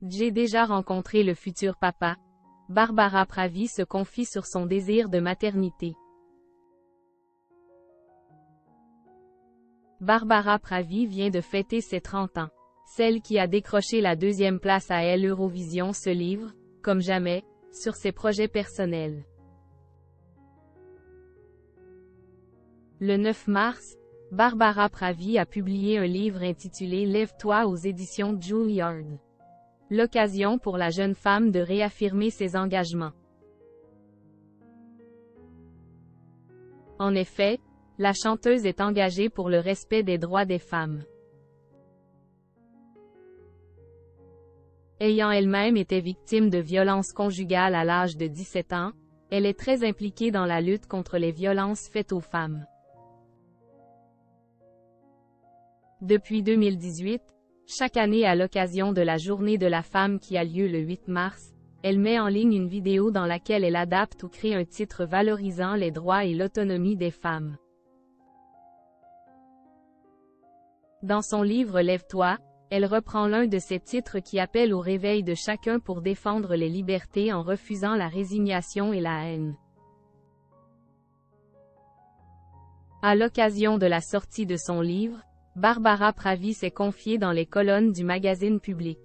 J'ai déjà rencontré le futur papa. Barbara Pravi se confie sur son désir de maternité. Barbara Pravi vient de fêter ses 30 ans. Celle qui a décroché la 2e place à l'Eurovision se livre, comme jamais, sur ses projets personnels. Le 9 mars, Barbara Pravi a publié un livre intitulé « Lève-toi » aux éditions Juilliard. L'occasion pour la jeune femme de réaffirmer ses engagements. En effet, la chanteuse est engagée pour le respect des droits des femmes. Ayant elle-même été victime de violences conjugales à l'âge de 17 ans, elle est très impliquée dans la lutte contre les violences faites aux femmes. Depuis 2018, chaque année à l'occasion de la Journée de la femme qui a lieu le 8 mars, elle met en ligne une vidéo dans laquelle elle adapte ou crée un titre valorisant les droits et l'autonomie des femmes. Dans son livre Lève-toi, elle reprend l'un de ses titres qui appelle au réveil de chacun pour défendre les libertés en refusant la résignation et la haine. À l'occasion de la sortie de son livre, Barbara Pravi s'est confiée dans les colonnes du magazine Public.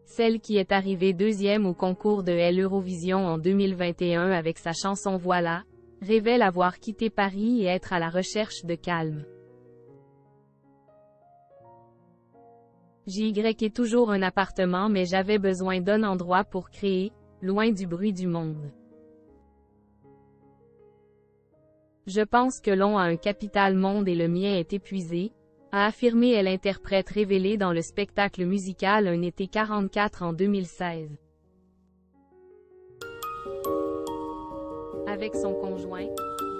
Celle qui est arrivée 2e au concours de l'Eurovision en 2021 avec sa chanson Voilà, révèle avoir quitté Paris et être à la recherche de calme. J'y ai toujours un appartement mais j'avais besoin d'un endroit pour créer, loin du bruit du monde. Je pense que l'on a un capital monde et le mien est épuisé, a affirmé l'interprète révélée dans le spectacle musical Un été 44 en 2016. Avec son conjoint,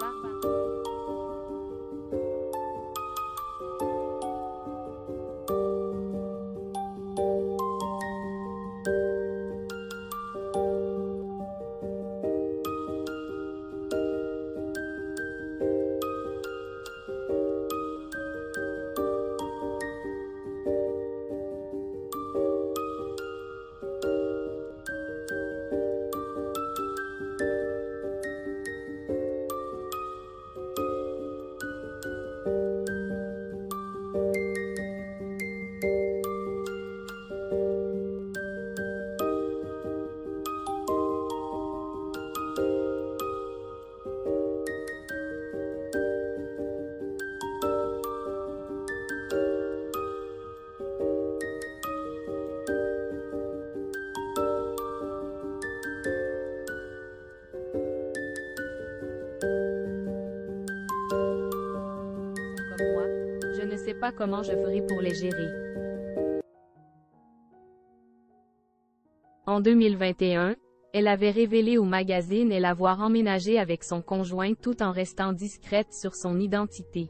Barbara. Comme moi, je ne sais pas comment je ferai pour les gérer. En 2021, elle avait révélé au magazine l'avoir emménagé avec son conjoint tout en restant discrète sur son identité.